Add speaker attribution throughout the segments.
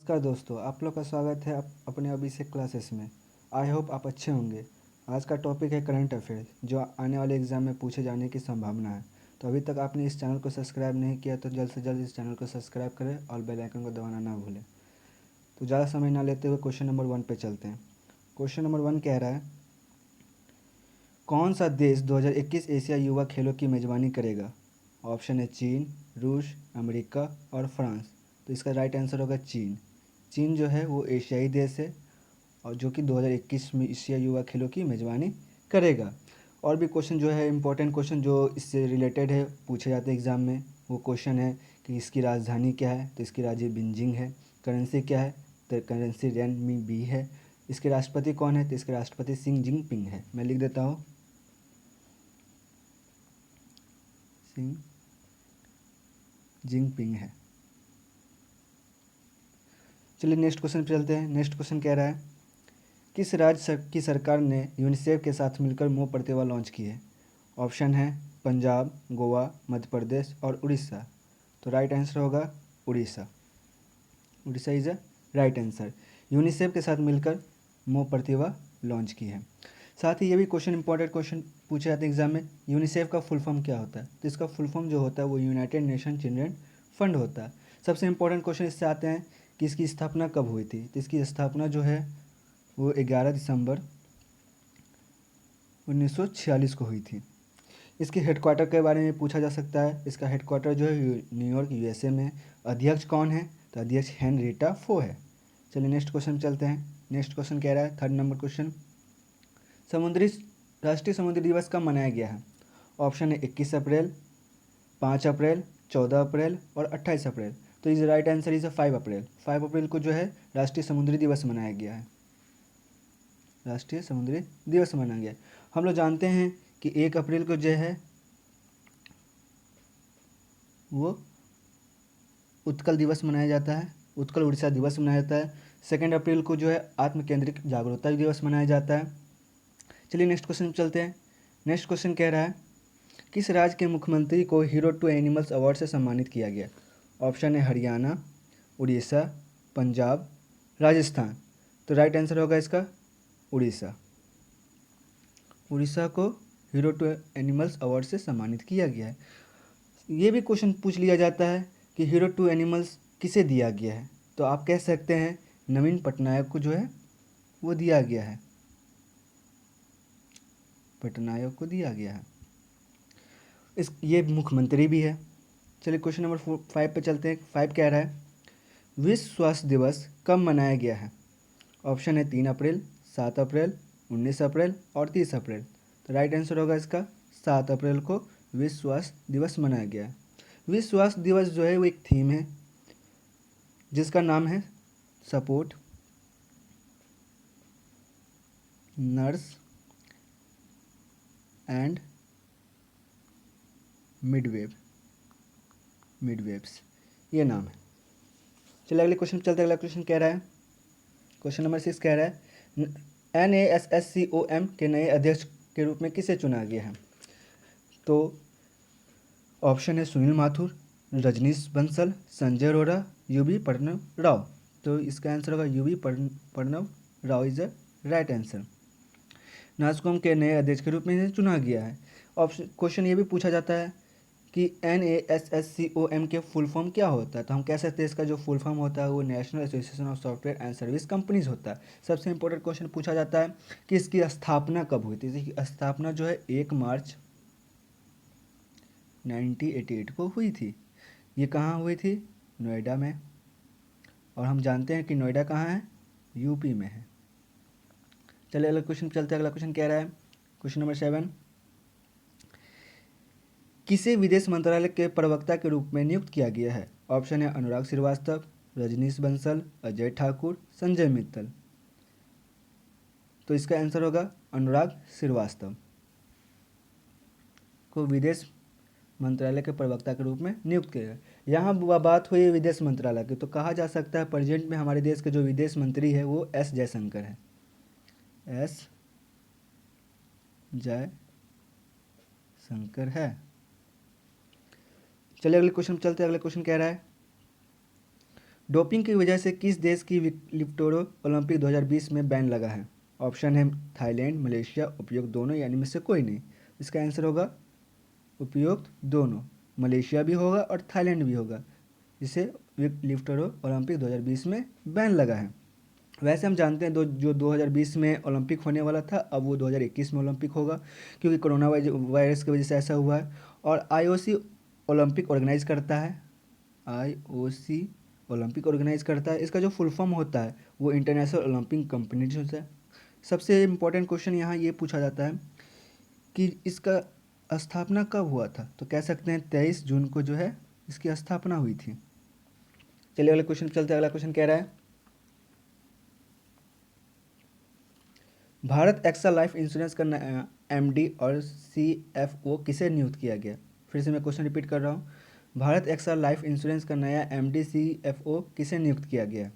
Speaker 1: नमस्कार दोस्तों, आप लोग का स्वागत है अपने अभिषेक क्लासेस में। आई होप आप अच्छे होंगे। आज का टॉपिक है करंट अफेयर्स, जो आने वाले एग्ज़ाम में पूछे जाने की संभावना है। तो अभी तक आपने इस चैनल को सब्सक्राइब नहीं किया तो जल्द से जल्द इस चैनल को सब्सक्राइब करें और बेल आइकन को दबाना ना भूलें। तो ज़्यादा समय ना लेते हुए क्वेश्चन नंबर 1 पे चलते हैं। क्वेश्चन नंबर 1 कह रहा है, कौन सा देश 2021 एशिया युवा खेलों की मेज़बानी करेगा? ऑप्शन है चीन, रूस, अमेरिका और फ्रांस। तो इसका राइट आंसर होगा चीन। चीन जो है वो एशियाई देश है और जो कि 2021 में एशिया युवा खेलों की मेज़बानी करेगा। और भी क्वेश्चन जो है इंपॉर्टेंट क्वेश्चन जो इससे रिलेटेड है पूछे जाते हैं एग्ज़ाम में। वो क्वेश्चन है कि इसकी राजधानी क्या है? तो इसकी राजधानी बीजिंग है। करेंसी क्या है? तो करेंसी रेनमी है। इसके राष्ट्रपति कौन है? तो इसके राष्ट्रपति शी जिनपिंग है। मैं लिख देता हूँ, शी जिनपिंग है। चलिए नेक्स्ट क्वेश्चन पे चलते हैं। नेक्स्ट क्वेश्चन कह रहा है, किस राज्य की सरकार ने यूनिसेफ के साथ मिलकर मुंह प्रतिभा लॉन्च की है? ऑप्शन है पंजाब, गोवा, मध्य प्रदेश और उड़ीसा। तो राइट आंसर होगा Orissa. Orissa is a right answer. UNICEF के साथ मिलकर मुंह प्रतिभा लॉन्च की है। साथ ही ये भी क्वेश्चन इंपॉर्टेंट क्वेश्चन पूछे जाते हैं एग्जाम में, यूनिसेफ का फुल फॉर्म क्या होता है? तो इसका फुल फॉर्म जो होता है वो यूनाइटेड नेशन चिल्ड्रन फंड होता है। सबसे इंपॉर्टेंट क्वेश्चन इससे आते हैं कि इसकी स्थापना कब हुई थी? तो इसकी स्थापना जो है वो 11 दिसंबर 1946 को हुई थी। इसके हेडक्वार्टर के बारे में पूछा जा सकता है। इसका हेडक्वार्टर जो है न्यूयॉर्क यूएसए में। अध्यक्ष कौन है? तो अध्यक्ष हेनरिटा फो है। चलिए नेक्स्ट क्वेश्चन चलते हैं। नेक्स्ट क्वेश्चन कह रहा है, थर्ड नंबर क्वेश्चन, समुद्री राष्ट्रीय समुद्री दिवस कब मनाया गया है? ऑप्शन है 21 अप्रैल, 5 अप्रैल, 14 अप्रैल और 28 अप्रैल। तो इज राइट आंसर इज 5 अप्रैल। 5 अप्रैल को जो है राष्ट्रीय समुद्री दिवस मनाया गया है। राष्ट्रीय समुद्री दिवस मनाया गया। हम लोग जानते हैं कि 1 अप्रैल को जो है वो उत्कल दिवस मनाया जाता है, उत्कल उड़ीसा दिवस मनाया जाता है। 2 अप्रैल को जो है आत्म केंद्रित जागरूकता दिवस मनाया जाता है। चलिए नेक्स्ट क्वेश्चन चलते हैं। नेक्स्ट क्वेश्चन कह रहा है, किस राज्य के मुख्यमंत्री को हीरो टू एनिमल्स अवार्ड से सम्मानित किया गया? ऑप्शन है हरियाणा, उड़ीसा, पंजाब, राजस्थान। तो राइट आंसर होगा इसका उड़ीसा। उड़ीसा को हीरो टू एनिमल्स अवार्ड से सम्मानित किया गया है। ये भी क्वेश्चन पूछ लिया जाता है कि हीरो टू एनिमल्स किसे दिया गया है? तो आप कह सकते हैं नवीन पटनायक को जो है वो दिया गया है। पटनायक को दिया गया है। ये मुख्यमंत्री भी है। चलिए क्वेश्चन नंबर 5 पे चलते हैं। 5 कह रहा है, विश्व स्वास्थ्य दिवस कब मनाया गया है? ऑप्शन है 3 अप्रैल, 7 अप्रैल, 19 अप्रैल और 30 अप्रैल। तो राइट आंसर होगा इसका 7 अप्रैल को विश्व स्वास्थ्य दिवस मनाया गया है। विश्व स्वास्थ्य दिवस जो है वो एक थीम है जिसका नाम है सपोर्ट नर्स एंड मिडवेव्स, ये नाम है। चलिए अगले क्वेश्चन चलते हैं। अगला क्वेश्चन कह रहा है, क्वेश्चन नंबर 6 कह रहा है, NASSCOM के नए अध्यक्ष के रूप में किसे चुना गया है? तो ऑप्शन है सुनील माथुर, रजनीश बंसल, संजय अरोड़ा, यूबी प्रणव राव। तो इसका आंसर होगा UB Pranav Rao is the right answer. NASSCOM के नए अध्यक्ष के रूप में इन्हें चुना गया है। ऑप्शन क्वेश्चन ये भी पूछा जाता है कि NASSCOM के फुल फॉर्म क्या होता है? तो हम कह सकते हैं इसका जो फुल फॉर्म होता है वो national association of software and service companies होता है। सबसे इंपॉर्टेंट क्वेश्चन पूछा जाता है कि इसकी स्थापना कब हुई थी? इसकी स्थापना जो है 1 मार्च 1988 को हुई थी। ये कहाँ हुई थी? नोएडा में। और हम जानते हैं कि नोएडा कहाँ है? यूपी में है। चलिए अगला क्वेश्चन चलते हैं। अगला क्वेश्चन कह रहा है, क्वेश्चन नंबर 7, किसे विदेश मंत्रालय के प्रवक्ता के रूप में नियुक्त किया गया है? ऑप्शन है अनुराग श्रीवास्तव, रजनीश बंसल, अजय ठाकुर, संजय मित्तल। तो इसका आंसर होगा अनुराग श्रीवास्तव को विदेश मंत्रालय के प्रवक्ता के रूप में नियुक्त किया गया। यहाँ बात हुई विदेश मंत्रालय की, तो कहा जा सकता है प्रेजेंट में हमारे देश के जो विदेश मंत्री है वो एस जयशंकर है। एस जयशंकर है। चलिए अगले क्वेश्चन चलते हैं। अगले क्वेश्चन कह रहा है, डोपिंग की वजह से किस देश की लिफ्टोरो ओलंपिक 2020 में बैन लगा है? ऑप्शन है थाईलैंड, मलेशिया, उपयुक्त दोनों या इनमें से कोई नहीं। इसका आंसर होगा उपयुक्त दोनों। मलेशिया भी होगा और थाईलैंड भी होगा, जिसे लिफ्टोरो ओलंपिक 2020 में बैन लगा है। वैसे हम जानते हैं जो 2020 में ओलंपिक होने वाला था, अब वो 2021 में ओलंपिक होगा, क्योंकि कोरोना वायरस की वजह से ऐसा हुआ है। और आईओसी ओलंपिक ऑर्गेनाइज करता है, आईओसी ओलंपिक ऑर्गेनाइज करता है। इसका जो फुल फॉर्म होता है वो इंटरनेशनल ओलंपिक कंपनी होता है। सबसे इम्पोर्टेंट क्वेश्चन यहाँ ये पूछा जाता है कि इसका स्थापना कब हुआ था, तो कह सकते हैं 23 जून को जो है इसकी स्थापना हुई थी। चलिए अगले क्वेश्चन चलते हैं। अगला क्वेश्चन कह रहा है, भारत एक्सा लाइफ इंश्योरेंस का नया एमडी और सीएफओ किसे नियुक्त किया गया? फिर से मैं क्वेश्चन रिपीट कर रहा हूँ। भारत एक्सा लाइफ इंश्योरेंस का नया एमडी सीएफओ किसे नियुक्त किया गया?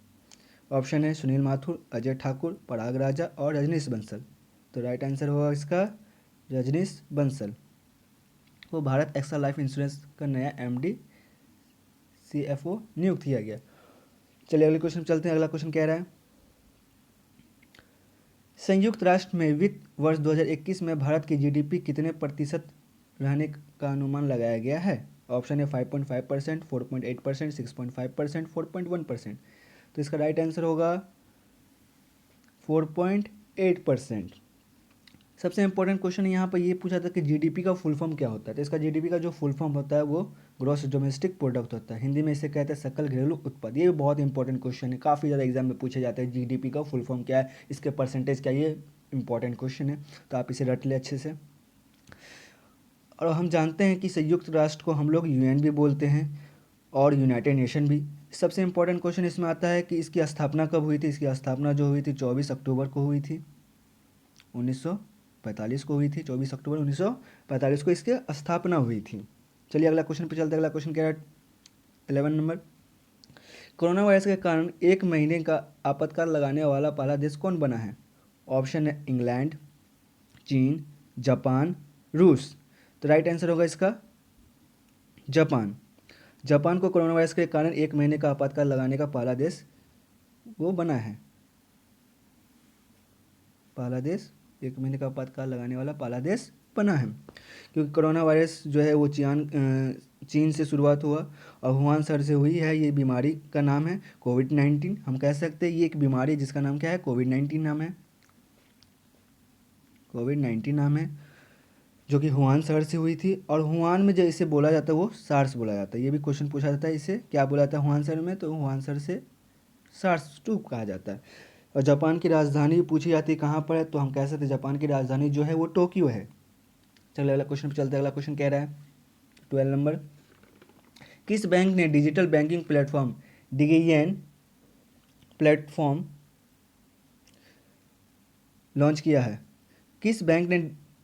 Speaker 1: ऑप्शन है सुनील माथुर, अजय ठाकुर, पराग राजा और रजनीश बंसल। तो राइट आंसर होगा इसका रजनीश बंसल को भारत एक्सा लाइफ इंश्योरेंस का नया एमडी सीएफओ नियुक्त किया गया। चलिए अगले क्वेश्चन चलते हैं। अगला क्वेश्चन कह रहा है, संयुक्त राष्ट्र में वित्त वर्ष 2021 में भारत की जीडीपी कितने प्रतिशत रहने का अनुमान लगाया गया है? ऑप्शन है 5.5%, 4.8%, 6.5%, 4.1%। तो इसका राइट आंसर होगा 4.8%। सबसे इंपॉर्टेंट क्वेश्चन यहाँ पर ये पूछा था कि जीडीपी का फुल फॉर्म क्या होता है। तो इसका जीडीपी का जो फुल फॉर्म होता है वो ग्रॉस डोमेस्टिक प्रोडक्ट होता है, हिंदी में इसे कहते हैं सकल घरेलू उत्पाद। ये भी बहुत इंपॉर्टेंट क्वेश्चन है, काफ़ी ज़्यादा एग्जाम में पूछे जाते हैं जीडीपी का फुल फॉर्म क्या है, इसके परसेंटेज क्या है। ये इंपॉर्टेंट क्वेश्चन है, तो आप इसे रट ले अच्छे से। और हम जानते हैं कि संयुक्त राष्ट्र को हम लोग यूएन भी बोलते हैं और यूनाइटेड नेशन भी। सबसे इंपॉर्टेंट क्वेश्चन इसमें आता है कि इसकी स्थापना कब हुई थी। इसकी स्थापना जो हुई थी 24 अक्टूबर को हुई थी, 1945 को हुई थी। 24 अक्टूबर 1945 को इसकी स्थापना हुई थी। चलिए अगला क्वेश्चन पे चलते हैं। अगला क्वेश्चन कह रहा है 11 नंबर, कोरोना वायरस के कारण 1 महीने का आपातकाल लगाने वाला पहला देश कौन बना है? ऑप्शन है इंग्लैंड, चीन, जापान, रूस। तो राइट आंसर होगा इसका जापान। जापान को कोरोना वायरस के कारण 1 महीने का आपातकाल लगाने का पहला देश वो बना है। पहला देश 1 महीने का आपातकाल लगाने वाला पहला देश बना है, क्योंकि कोरोना वायरस जो है वो चीन से शुरुआत हुआ और वुहान शहर से हुई है। ये बीमारी का नाम है कोविड-19। हम कह सकते हैं ये एक बीमारी जिसका नाम क्या है, कोविड-19 नाम है। कोविड-19 नाम है, जो कि वुहान शहर से हुई थी। और वुहान में जो इसे बोला जाता है वो सार्स बोला जाता है। ये भी क्वेश्चन पूछा जाता है, इसे क्या बोला जाता है वुहान शहर में, तो वुहान शहर से सार्स 2 कहा जाता है। और जापान की राजधानी भी पूछी जाती है कहाँ पर है, तो हम कह सकते हैं जापान की राजधानी जो है वो टोक्यो है। चलिए अगला क्वेश्चन पे चलते हैं। अगला क्वेश्चन कह रहा है 12 नंबर, किस बैंक ने डिजिटल बैंकिंग प्लेटफॉर्म डिगेन प्लेटफॉर्म लॉन्च किया है? किस बैंक ने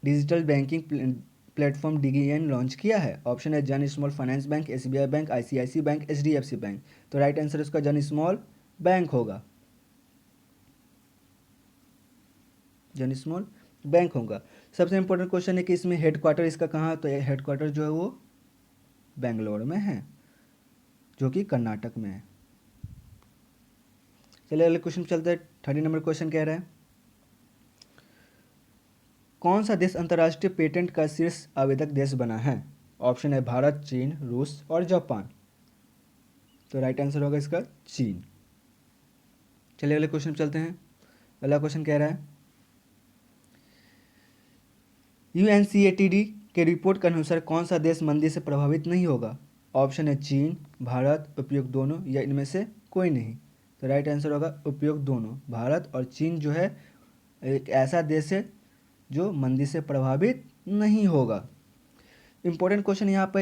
Speaker 1: डिजिटल बैंकिंग प्लेटफॉर्म डिगेन लॉन्च किया है? ऑप्शन है Jana small finance bank, SBI bank, ICICI bank, HDFC bank. तो राइट आंसर इसका जन स्मॉल बैंक होगा। जन स्मॉल बैंक होगा। सबसे इंपॉर्टेंट क्वेश्चन है कि इसमें हेडक्वार्टर इसका कहाँ है, तो हेडक्वार्टर जो है वो बेंगलोर में है, जो कि कर्नाटक में है। चलिए अगले क्वेश्चन चलते हैं। 30 नंबर क्वेश्चन कह रहा है, कौन सा देश अंतर्राष्ट्रीय पेटेंट का शीर्ष आवेदक देश बना है? ऑप्शन है भारत, चीन, रूस और जापान। तो राइट आंसर होगा इसका चीन। चलिए अगले क्वेश्चन चलते हैं। अगला क्वेश्चन कह रहा है, यूएनसीएटीडी के रिपोर्ट के अनुसार कौन सा देश मंदी से प्रभावित नहीं होगा? ऑप्शन है चीन, भारत, उपयुक्त दोनों या इनमें से कोई नहीं। तो राइट आंसर होगा उपयुक्त दोनों। भारत और चीन जो है एक ऐसा देश है जो मंदी से प्रभावित नहीं होगा। इंपॉर्टेंट क्वेश्चन यहाँ पर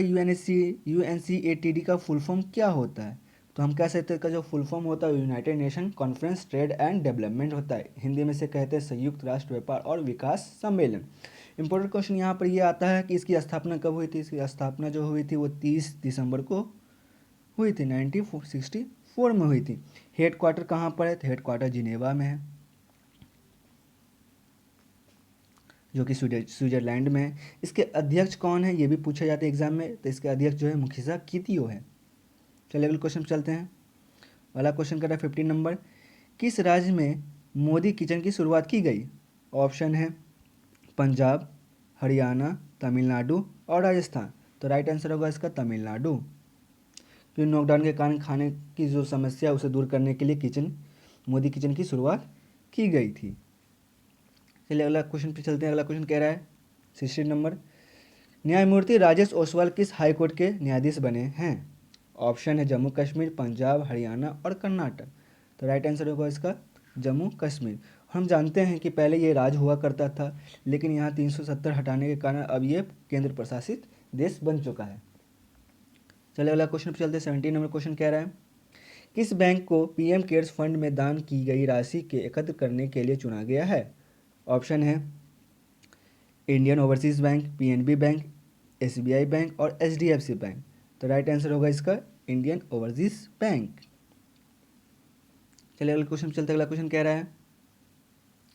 Speaker 1: यूएनसीएटीडी का फुल फॉर्म क्या होता है? तो हम कह सकते हैं का जो फुल फॉर्म होता है United nation conference trade and development होता है, हिंदी में से कहते हैं संयुक्त राष्ट्र व्यापार और विकास सम्मेलन। इंपॉर्टेंट क्वेश्चन यहाँ पर ये आता है कि इसकी स्थापना कब हुई थी। इसकी स्थापना जो हुई थी वो 30 दिसंबर को हुई थी, 1964 में हुई थी। हेड क्वार्टर कहाँ पर है, तो हेड क्वार्टर जिनेवा में है, जो कि स्विट्जरलैंड में है। इसके अध्यक्ष कौन है ये भी पूछा जाता है एग्जाम में, तो इसके अध्यक्ष जो है मुखिसा कितियो है। चलिए अगले क्वेश्चन चलते हैं। अगला क्वेश्चन कर रहा है 15 नंबर, किस राज्य में मोदी किचन की शुरुआत की गई? ऑप्शन है पंजाब, हरियाणा, तमिलनाडु और राजस्थान। तो राइट आंसर होगा इसका तमिलनाडु, क्योंकि लॉकडाउन के कारण खाने की जो समस्या है उसे दूर करने के लिए मोदी किचन की शुरुआत की गई थी। चलिए अगला क्वेश्चन पे चलते हैं। अगला क्वेश्चन कह रहा है 16 नंबर, न्यायमूर्ति राजेश ओसवाल किस हाई कोर्ट के न्यायाधीश बने हैं? ऑप्शन है जम्मू कश्मीर, पंजाब, हरियाणा और कर्नाटक। तो राइट आंसर होगा इसका जम्मू कश्मीर। हम जानते हैं कि पहले ये राज्य हुआ करता था, लेकिन यहाँ 370 हटाने के कारण अब ये केंद्र प्रशासित देश बन चुका है। चलिए अगला क्वेश्चन पे चलते हैं। 17 नंबर क्वेश्चन कह रहा है, किस बैंक को पीएम केयर्स फंड में दान की गई राशि के एकत्र करने के लिए चुना गया है? ऑप्शन है Indian overseas bank, PNB bank, SBI bank और एचडीएफसी बैंक। तो राइट आंसर होगा इसका इंडियन ओवरसीज बैंक। चलिए अगले क्वेश्चन चलते, अगला क्वेश्चन कह रहा है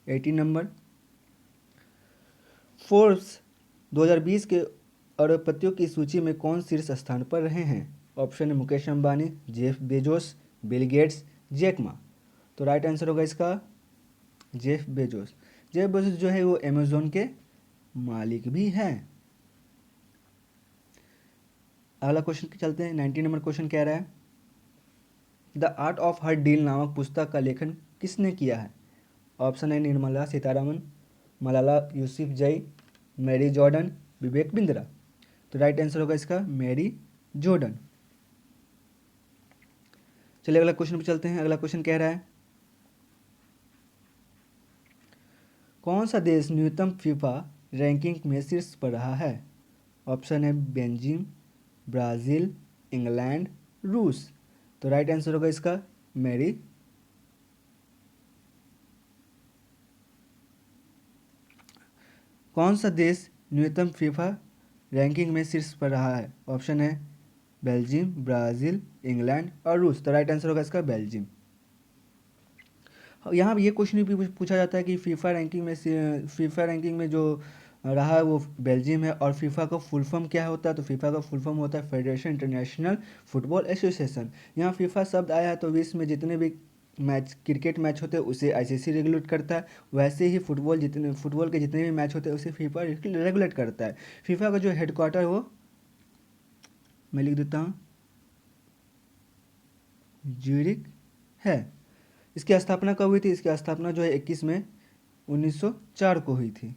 Speaker 1: 18 नंबर, फोर्ब्स 2020 के अरबपतियों की सूची में कौन शीर्ष स्थान पर रहे हैं? ऑप्शन है Mukesh Ambani, Jeff Bezos, Bill Gates, Jack Ma. तो राइट आंसर होगा इसका जेफ बेजोस। जेफ बेजोस जो है वो अमेजोन के मालिक भी हैं। अगला क्वेश्चन चलते हैं। 19 नंबर क्वेश्चन कह रहा है, the art of her deal नामक पुस्तक का लेखन किसने किया है? ऑप्शन है निर्मला सीतारामन, मलाला यूसुफजई, मैरी जॉर्डन, विवेक बिंद्रा। तो राइट आंसर होगा इसका मैरी जॉर्डन। चलिए अगला क्वेश्चन पे चलते हैं। अगला क्वेश्चन कह रहा है, कौन सा देश न्यूनतम फीफा रैंकिंग में शीर्ष पर रहा है? ऑप्शन है बेल्जियम, ब्राज़ील, इंग्लैंड, रूस। तो राइट आंसर होगा इसका मैरी। कौन सा देश न्यूनतम फीफा रैंकिंग में शीर्ष पर रहा है? ऑप्शन है बेल्जियम, ब्राज़ील, इंग्लैंड और रूस। तो राइट आंसर होगा इसका बेल्जियम। यहाँ ये क्वेश्चन भी पूछा जाता है कि फीफा रैंकिंग में जो रहा है वो बेल्जियम है, और फीफा का फुल फॉर्म क्या होता है? तो फीफा का फुल फॉर्म होता है फेडरेशन इंटरनेशनल फुटबॉल एसोसिएशन। यहाँ फीफा शब्द आया है तो विश्व में जितने भी क्रिकेट मैच होते हैं उसे आईसीसी रेगुलेट करता है, वैसे ही फुटबॉल के जितने भी मैच होते हैं उसे फीफा रेगुलेट करता है। फीफा का जो हेडक्वार्टर वो मैं लिख देता हूँ ज्यूरिख है। इसकी स्थापना कब हुई थी? इसकी स्थापना जो है 21 मई 1904 को हुई थी।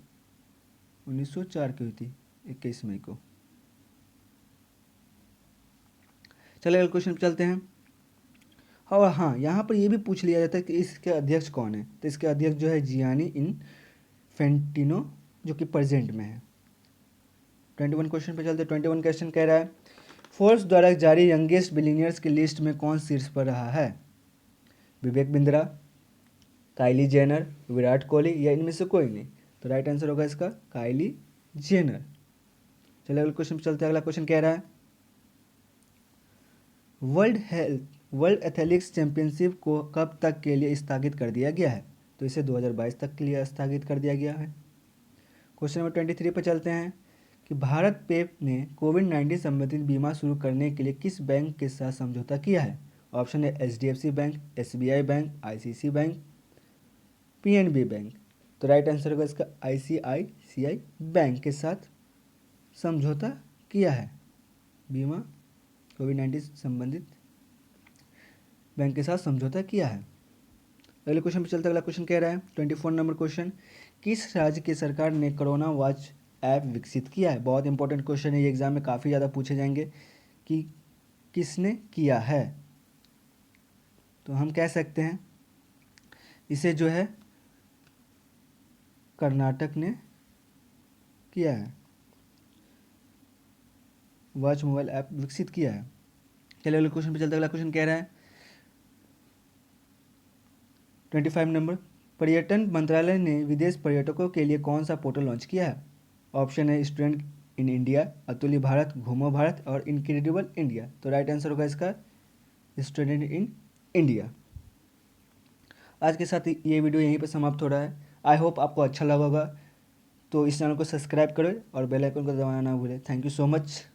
Speaker 1: 1904 की हुई थी 21 मई को। चलिए अगले क्वेश्चन पे चलते हैं। और हाँ, यहाँ पर ये भी पूछ लिया जाता है कि इसके अध्यक्ष कौन है? तो इसके अध्यक्ष जो है जियानी इन्फेंटिनो, जो कि प्रेजेंट में है। 21 क्वेश्चन पे चलते हैं। 21 क्वेश्चन कह रहा है, फोर्ब्स द्वारा जारी यंगेस्ट बिलियनियर्स की लिस्ट में कौन शीर्ष पर रहा है? विवेक बिंद्रा, काइली जेनर, विराट कोहली या इनमें से कोई नहीं। तो राइट आंसर होगा इसका काइली जेनर। चलिए अगले क्वेश्चन पे चलते हैं। अगला क्वेश्चन कह रहा है, वर्ल्ड एथलेटिक्स चैंपियनशिप को कब तक के लिए स्थगित कर दिया गया है? तो इसे 2022 तक के लिए स्थगित कर दिया गया है। क्वेश्चन नंबर 23 पर चलते हैं कि भारत पे ने कोविड-19 संबंधित बीमा शुरू करने के लिए किस बैंक के साथ समझौता किया है? ऑप्शन है HDFC bank, SBI bank, ICC bank, PNB bank. तो राइट आंसर होगा इसका आईसीआईसीआई बैंक के साथ समझौता किया है। बीमा कोविड-19 संबंधित बैंक के साथ समझौता किया है। अगले क्वेश्चन पे चलते हैं। अगला क्वेश्चन कह रहा है 24 नंबर क्वेश्चन, किस राज्य की सरकार ने कोरोना वॉच ऐप विकसित किया है? बहुत इंपॉर्टेंट क्वेश्चन है, ये एग्जाम में काफ़ी ज़्यादा पूछे जाएंगे कि किसने किया है। तो हम कह सकते हैं इसे जो है कर्नाटक ने किया है, वॉच मोबाइल ऐप विकसित किया है। चलिए अगले क्वेश्चन पे चलते हैं। अगला क्वेश्चन कह रहा है 25 नंबर, पर्यटन मंत्रालय ने विदेश पर्यटकों के लिए कौन सा पोर्टल लॉन्च किया है? ऑप्शन है स्टूडेंट इन इंडिया, अतुल्य भारत, घूमो भारत और इनक्रेडिबल इंडिया। तो राइट आंसर होगा इसका स्टूडेंट इन इंडिया। आज के साथ ये वीडियो यहीं पर समाप्त हो रहा है। आई होप आपको अच्छा लगा होगा। तो इस चैनल को सब्सक्राइब करें और बेल आइकन को दबाना ना भूलें। Thank you so much.